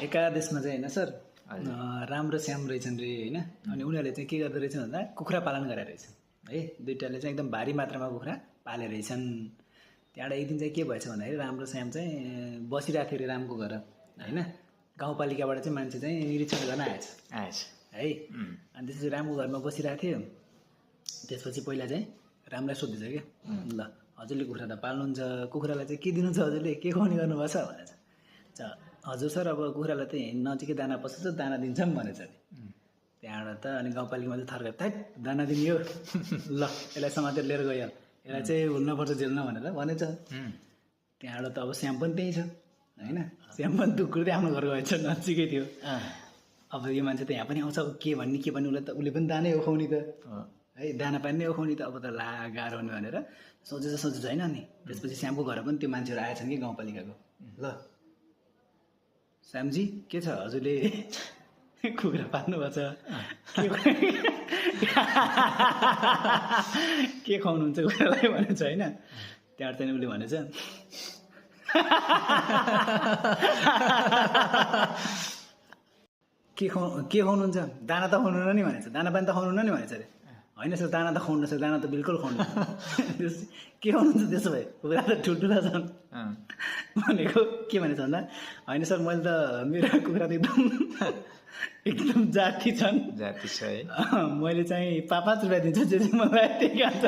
एकादेशमा चाहिँ होइन सर राम र श्याम रहेछन् रे होइन। अनि उनीहरूले चाहिँ के गर्दो रहेछ भन्दा कुखुरा पालन गरेर रहेछन् है। दुइटाले चाहिँ एकदम भारी मात्रामा कुखुरा पाले रहेछन्। त्यहाँबाट एक दिन चाहिँ के भएछ भन्दाखेरि राम र श्याम चाहिँ बसिरहेको थियो अरे रामको घर होइन। गाउँपालिकाबाट चाहिँ मान्छे चाहिँ निरीक्षण गर्न आएछ है। अनि त्यसपछि रामको घरमा बसिरहेको थियो। त्यसपछि पहिला चाहिँ रामलाई सोध्दैछ क्या, ल हजुरले कुखुरा त पाल्नुहुन्छ, कुखुरालाई चाहिँ के दिनुहुन्छ, हजुरले के खुवाउने गर्नुभएको छ भनेछ। हजुर सर अब कुखुरालाई त यहीँ नजिकै दाना पस्छ, दाना दिन्छौँ भनेछ अरे। त्यहाँबाट त अनि गाउँपालिकामा चाहिँ थर्का थैट दाना दिने हो ल यसलाई समातेर लिएर गयो, यसलाई चाहिँ हुल्नुपर्छ जेल्न भनेर भनेछ। त्यहाँबाट त अब श्याम पनि त्यहीँ छ होइन। श्याम पनि दुक्कुर्दै आफ्नो घर गएछ, नजिकै थियो। अब यो मान्छे त यहाँ पनि आउँछ, के भन्ने उसलाई त उसले पनि दानै हो खुवाउने त है, दाना पानी नै हो खुवाउने त। अब त ला गाह्रो हुने भनेर सोचेछ होइन। नि त्यसपछि श्यामको घर पनि त्यो मान्छेहरू आएछन् कि गाउँपालिकाको। ल श्यामजी के छ, हजुरले कुखुरा पाल्नुभएको छ, के खुवाउनुहुन्छ कुखुरालाई भनेछ होइन। त्यहाँबाट चाहिँ उसले भनेछ के खुवाउनुहुन्छ, दाना त खुवाउनु नि भनेछ, दाना पानी त खुवाउनु नि भनेछ अरे। होइन सर दाना त खुवाउनु सर, दाना त बिल्कुल खुवाउनु। के खुवाउनुहुन्छ त्यसो भए, कुखुरा त ठुल्ठुला छन् भनेको। के भनेछ भन्दा होइन सर मैले त मेरो कुखुरा त एकदम जाति छन्, जाति छ है। मैले चाहिँ 5 रुपियाँ दिन्छु, जे मलाई त्यही खान्छ।